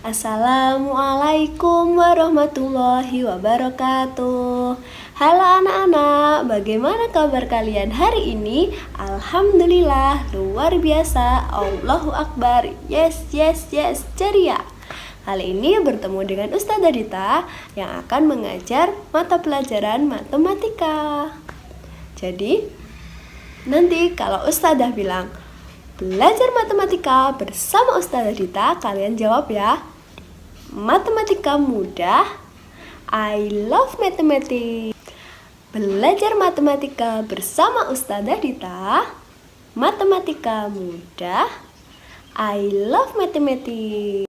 Assalamualaikum warahmatullahi wabarakatuh. Halo anak-anak, bagaimana kabar kalian hari ini? Alhamdulillah, luar biasa. Allahu Akbar. Yes, ceria. Kali ini bertemu dengan Ustazah Dita yang akan mengajar mata pelajaran matematika. Jadi, nanti kalau Ustazah bilang belajar matematika bersama Ustazah Dita, kalian jawab ya. Matematika mudah. I love mathematics. Belajar matematika bersama Ustazah Dita. Matematika mudah. I love mathematics.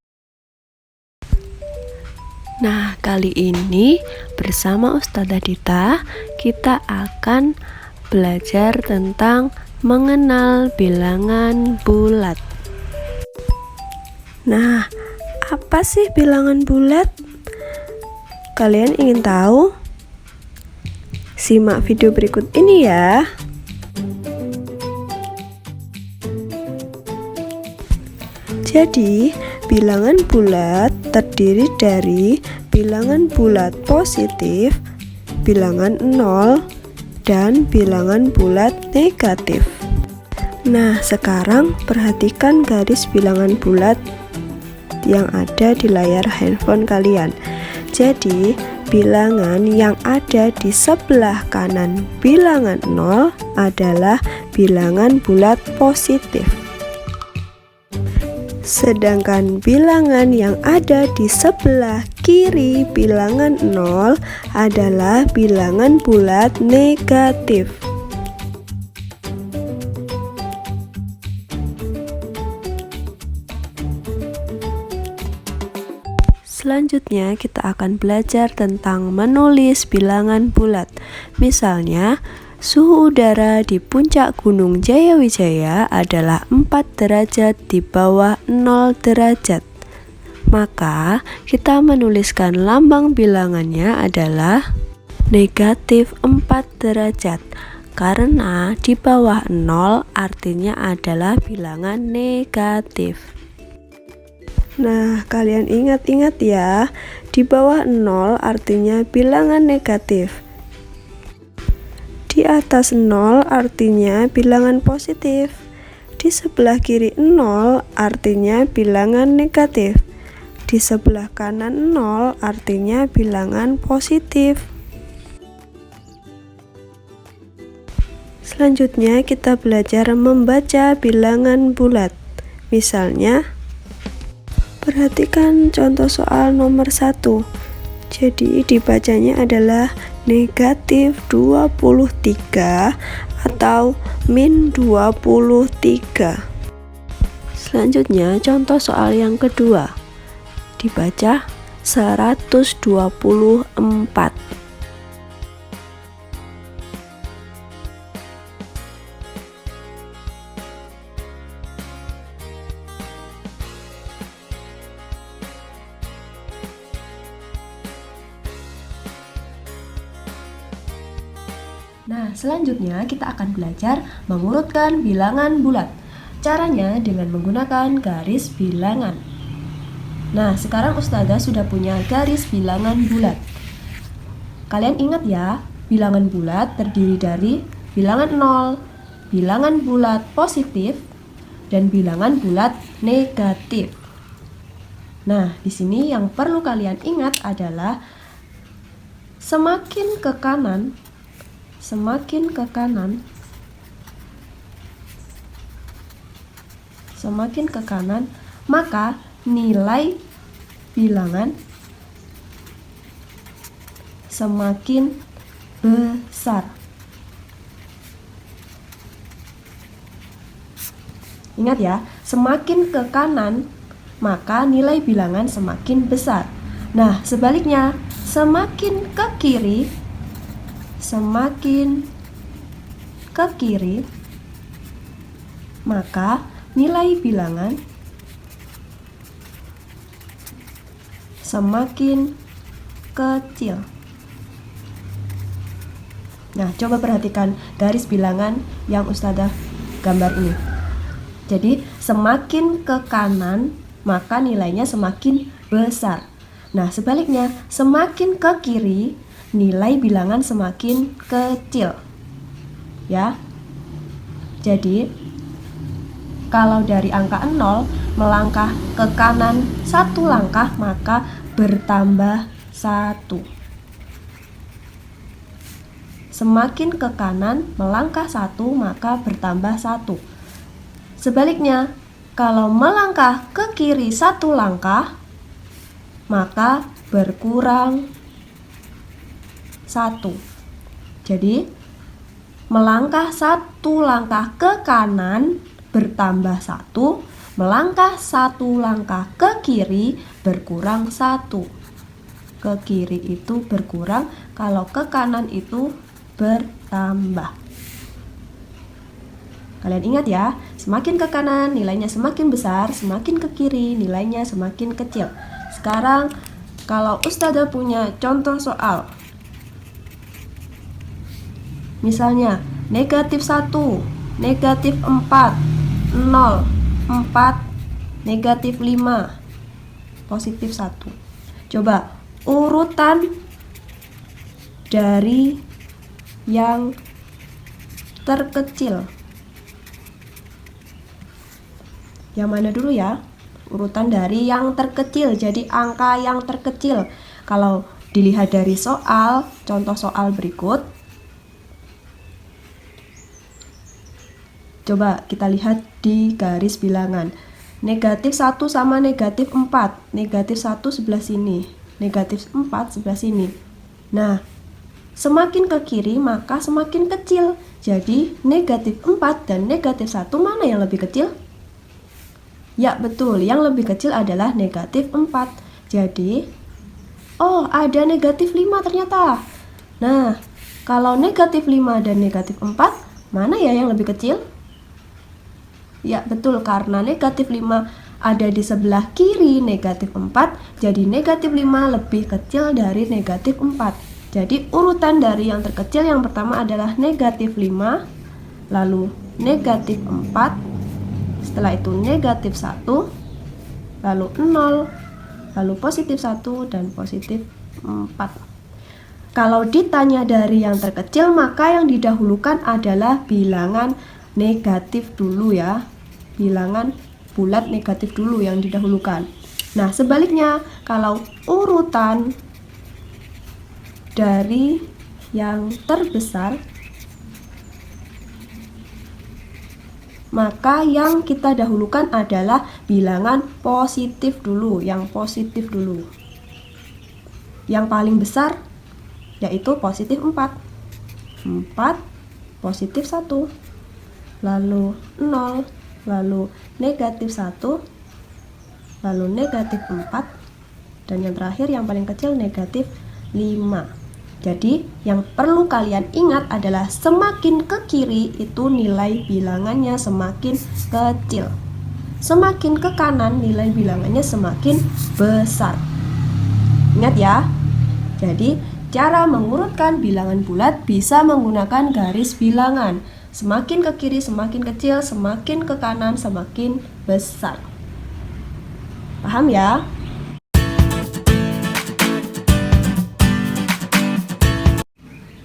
Nah, kali ini bersama Ustazah Dita kita akan belajar tentang mengenal bilangan bulat. Nah, apa sih bilangan bulat? Kalian ingin tahu? Simak video berikut ini ya. Jadi, bilangan bulat terdiri dari bilangan bulat positif, bilangan 0, dan bilangan bulat negatif. Nah, sekarang perhatikan garis bilangan bulat yang ada di layar handphone kalian. Jadi, bilangan yang ada di sebelah kanan bilangan 0 adalah bilangan bulat positif. Sedangkan bilangan yang ada di sebelah kiri bilangan 0 adalah bilangan bulat negatif. Selanjutnya kita akan belajar tentang menulis bilangan bulat. Misalnya, suhu udara di puncak Gunung Jayawijaya adalah 4 derajat di bawah 0 derajat. Maka, kita menuliskan lambang bilangannya adalah negatif 4 derajat. Karena di bawah 0 artinya adalah bilangan negatif. Nah, kalian ingat-ingat ya, di bawah 0 artinya bilangan negatif. Di atas 0 artinya bilangan positif. Di sebelah kiri 0 artinya bilangan negatif. Di sebelah kanan 0 artinya bilangan positif. Selanjutnya kita belajar membaca bilangan bulat. Misalnya, perhatikan contoh soal nomor 1. Jadi dibacanya adalah negatif 23 atau min 23. Selanjutnya contoh soal yang kedua. Dibaca 124. Nah, selanjutnya kita akan belajar mengurutkan bilangan bulat. Caranya dengan menggunakan garis bilangan. Nah, sekarang Ustazah sudah punya garis bilangan bulat. Kalian ingat ya, bilangan bulat terdiri dari bilangan 0, bilangan bulat positif, dan bilangan bulat negatif. Nah, di sini yang perlu kalian ingat adalah semakin ke kanan, maka nilai bilangan semakin besar. Ingat ya, semakin ke kanan maka nilai bilangan semakin besar. Nah, sebaliknya, semakin ke kiri maka nilai bilangan semakin kecil. Nah, coba perhatikan garis bilangan yang Ustazah gambar ini. Jadi semakin ke kanan maka nilainya semakin besar. Nah, sebaliknya, semakin ke kiri, nilai bilangan semakin kecil. Ya. Jadi, kalau dari angka 0 melangkah ke kanan 1 langkah, maka bertambah 1. Semakin ke kanan melangkah 1, maka bertambah 1. Sebaliknya, kalau melangkah ke kiri 1 langkah, maka berkurang 1. Jadi, melangkah 1 langkah ke kanan bertambah 1, melangkah 1 langkah ke kiri berkurang 1. Ke kiri itu berkurang, kalau ke kanan itu bertambah. Kalian ingat ya, semakin ke kanan nilainya semakin besar, semakin ke kiri nilainya semakin kecil. Sekarang kalau Ustazah punya contoh soal, misalnya negatif 1, negatif 4, 0, 4, negatif 5, positif 1. Coba urutan dari yang terkecil. Yang mana dulu ya? Urutan dari yang terkecil, jadi angka yang terkecil. Kalau dilihat dari soal, contoh soal berikut, coba kita lihat di garis bilangan. Negatif 1 sama negatif 4. Negatif 1 sebelah sini, negatif 4 sebelah sini. Nah, semakin ke kiri maka semakin kecil. Jadi negatif 4 dan negatif 1 mana yang lebih kecil? Ya betul, yang lebih kecil adalah negatif 4. Jadi, oh ada negatif 5 ternyata. Nah, kalau negatif 5 dan negatif 4, mana ya yang lebih kecil? Ya betul, karena negatif 5 ada di sebelah kiri negatif 4, jadi negatif 5 lebih kecil dari negatif 4. Jadi urutan dari yang terkecil yang pertama adalah negatif 5, lalu negatif 4, setelah itu negatif 1, lalu 0, lalu positif 1, dan positif 4. Kalau ditanya dari yang terkecil, maka yang didahulukan adalah bilangan negatif dulu ya. Bilangan bulat negatif dulu yang didahulukan. Nah, sebaliknya, kalau urutan dari yang terbesar, maka yang kita dahulukan adalah bilangan positif dulu, yang positif dulu. Yang paling besar yaitu positif 4. 4, positif 1, lalu 0, lalu negatif 1, lalu negatif 4, dan yang terakhir yang paling kecil negatif 5. Jadi yang perlu kalian ingat adalah semakin ke kiri itu nilai bilangannya semakin kecil, semakin ke kanan nilai bilangannya semakin besar. Ingat ya. Jadi cara mengurutkan bilangan bulat bisa menggunakan garis bilangan. Semakin ke kiri semakin kecil, semakin ke kanan semakin besar. Paham ya?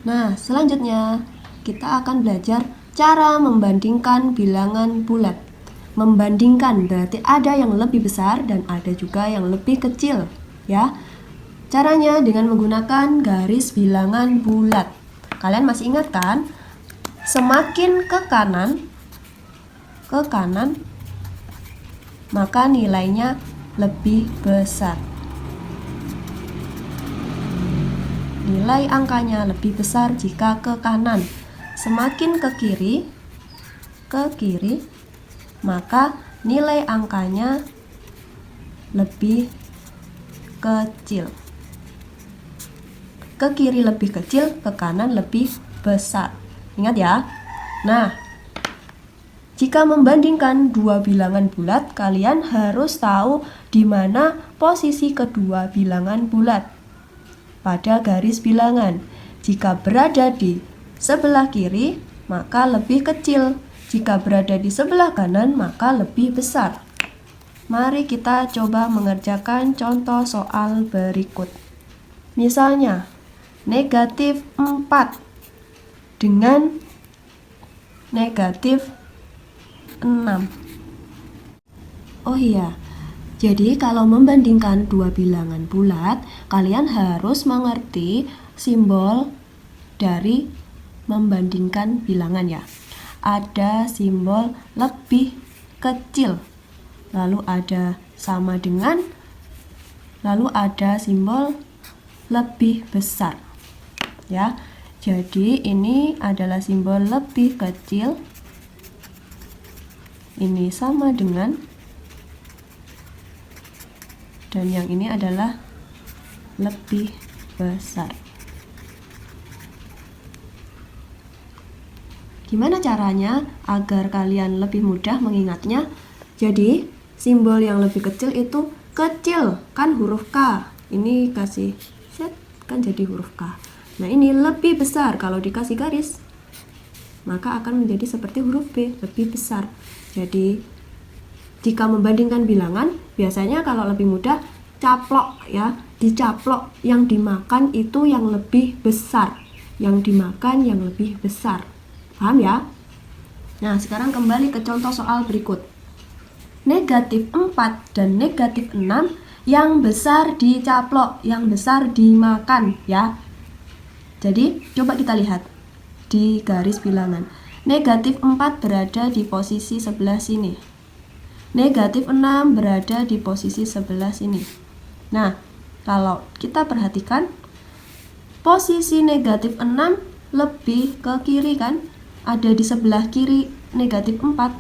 Nah, selanjutnya kita akan belajar cara membandingkan bilangan bulat. Membandingkan berarti ada yang lebih besar dan ada juga yang lebih kecil, ya. Caranya dengan menggunakan garis bilangan bulat. Kalian masih ingat kan? Semakin ke kanan, maka nilainya lebih besar. Nilai angkanya lebih besar jika ke kanan. Semakin ke kiri, maka nilai angkanya lebih kecil. Ke kiri lebih kecil, ke kanan lebih besar. Ingat ya. Nah, jika membandingkan dua bilangan bulat, kalian harus tahu di mana posisi kedua bilangan bulat pada garis bilangan. Jika berada di sebelah kiri, maka lebih kecil. Jika berada di sebelah kanan, maka lebih besar. Mari kita coba mengerjakan contoh soal berikut. Misalnya, negatif 4 dengan negatif 6. Oh iya, jadi kalau membandingkan dua bilangan bulat, kalian harus mengerti simbol dari membandingkan bilangan ya. Ada simbol lebih kecil, lalu ada sama dengan, lalu ada simbol lebih besar ya. Jadi ini adalah simbol lebih kecil, ini sama dengan, dan yang ini adalah lebih besar. Gimana caranya agar kalian lebih mudah mengingatnya? Jadi, simbol yang lebih kecil itu kecil, kan huruf K. Ini kasih set, kan jadi huruf K. Nah, ini lebih besar, kalau dikasih garis, maka akan menjadi seperti huruf B, lebih besar. Jadi, jika membandingkan bilangan, biasanya kalau lebih mudah, caplok ya, dicaplok, yang dimakan itu yang lebih besar, yang dimakan yang lebih besar. Paham ya? Nah, sekarang kembali ke contoh soal berikut. Negatif 4 dan negatif 6, yang besar dicaplok, yang besar dimakan ya. Jadi, coba kita lihat di garis bilangan. Negatif 4 berada di posisi sebelah sini. Negatif 6 berada di posisi sebelah sini. Nah, kalau kita perhatikan, posisi negatif 6 lebih ke kiri kan? Ada di sebelah kiri negatif 4.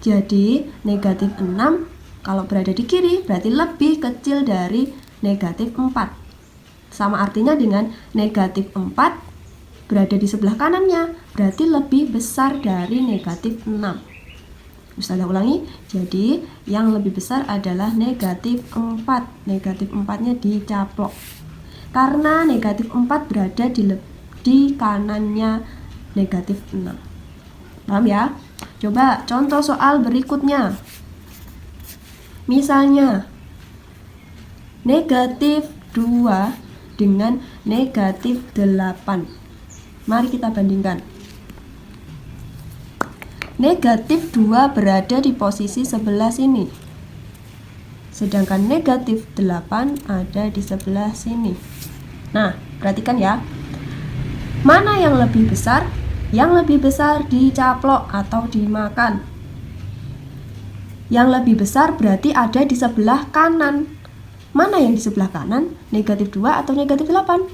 Jadi negatif 6 kalau berada di kiri berarti lebih kecil dari negatif 4. Sama artinya dengan negatif 4 berada di sebelah kanannya, berarti lebih besar dari negatif 6. Ustazah ulangi, jadi yang lebih besar adalah negatif 4. Negatif 4-nya dicaplok. Karena negatif 4 berada di kanannya negatif 6. Paham ya? Coba contoh soal berikutnya. Misalnya, negatif 2 dengan negatif 8. Mari kita bandingkan. Negatif 2 berada di posisi sebelah sini, sedangkan negatif 8 ada di sebelah sini. Nah, perhatikan ya. Mana yang lebih besar? Yang lebih besar dicaplok atau dimakan. Yang lebih besar berarti ada di sebelah kanan. Mana yang di sebelah kanan? Negatif 2 atau negatif 8?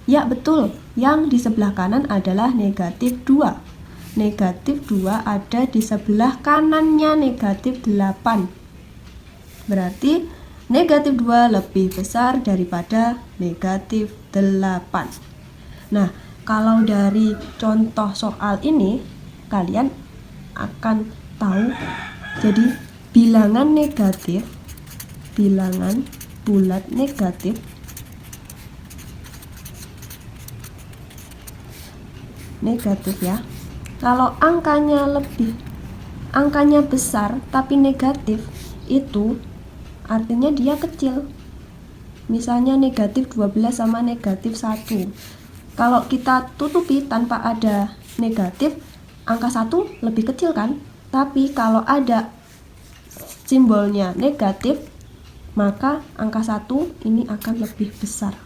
Ya, betul. Yang di sebelah kanan adalah negatif 2. Negatif 2 ada di sebelah kanannya negatif 8. Berarti negatif 2 lebih besar daripada negatif 8. Nah, kalau dari contoh soal ini, kalian akan tahu, jadi bilangan negatif, bilangan bulat negatif, ya. Kalau angkanya besar tapi negatif, itu artinya dia kecil. Misalnya negatif 12 sama negatif 1. Kalau kita tutupi tanpa ada negatif, angka 1 lebih kecil kan? Tapi kalau ada simbolnya negatif, maka angka 1 ini akan lebih besar.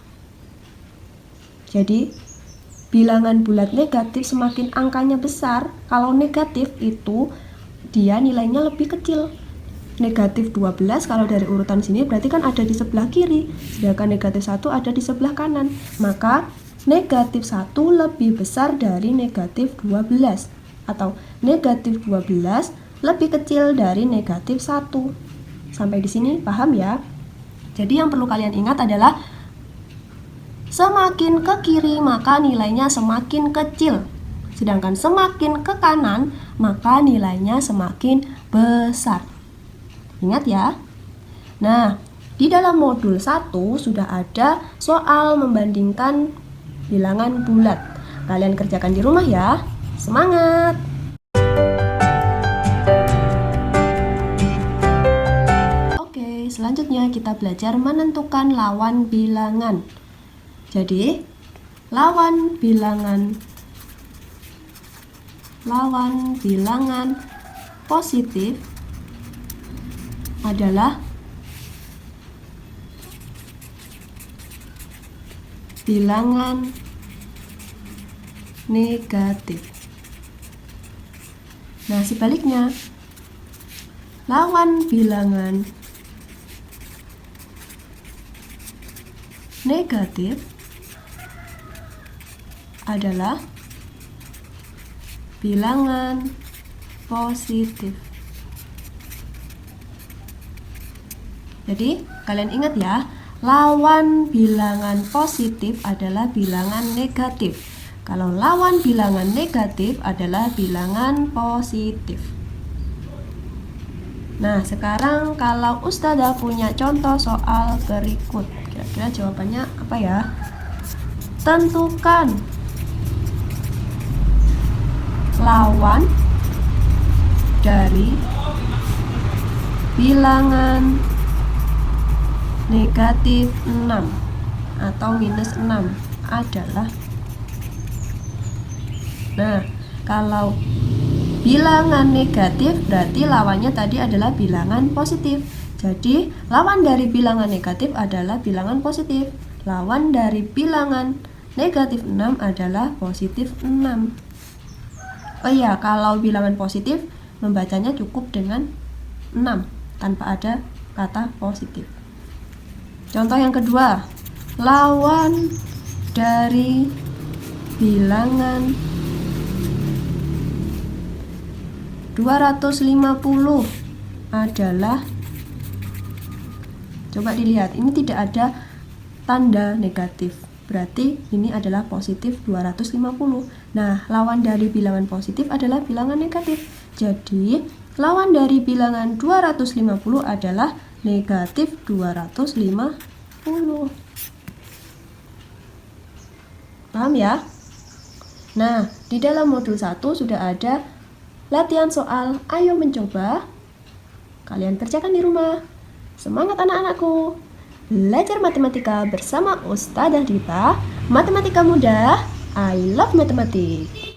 Jadi, bilangan bulat negatif semakin angkanya besar, kalau negatif itu dia nilainya lebih kecil. Negatif 12 kalau dari urutan sini berarti kan ada di sebelah kiri, sedangkan negatif 1 ada di sebelah kanan. Maka negatif 1 lebih besar dari negatif 12, atau negatif 12 lebih kecil dari negatif 1. Sampai di sini paham ya? Jadi yang perlu kalian ingat adalah semakin ke kiri maka nilainya semakin kecil, sedangkan semakin ke kanan maka nilainya semakin besar. Ingat ya? Nah, di dalam modul 1 sudah ada soal membandingkan bilangan bulat. Kalian kerjakan di rumah ya. Semangat! selanjutnya kita belajar menentukan lawan bilangan. Jadi, lawan bilangan positif adalah bilangan negatif. Nah, sebaliknya, lawan bilangan negatif adalah bilangan positif. Jadi, kalian ingat ya, lawan bilangan positif adalah bilangan negatif. Kalau lawan bilangan negatif adalah bilangan positif. Nah, sekarang kalau Ustazah punya contoh soal berikut. Kira-kira jawabannya apa ya? Tentukan lawan dari bilangan negatif 6 atau minus 6 adalah. Nah, kalau bilangan negatif berarti lawannya tadi adalah bilangan positif. Jadi, lawan dari bilangan negatif adalah bilangan positif. Lawan dari bilangan negatif 6 adalah positif 6. Oh iya, kalau bilangan positif membacanya cukup dengan 6 tanpa ada kata positif. Contoh yang kedua, lawan dari bilangan 250 adalah, coba dilihat, ini tidak ada tanda negatif, berarti ini adalah positif 250. Nah, lawan dari bilangan positif adalah bilangan negatif. Jadi, lawan dari bilangan 250 adalah negatif 250. Paham ya? Nah, di dalam modul 1 sudah ada latihan soal, ayo mencoba. Kalian kerjakan di rumah. Semangat anak-anakku. Belajar matematika bersama Ustazah Dita. Matematika mudah. I love matematik.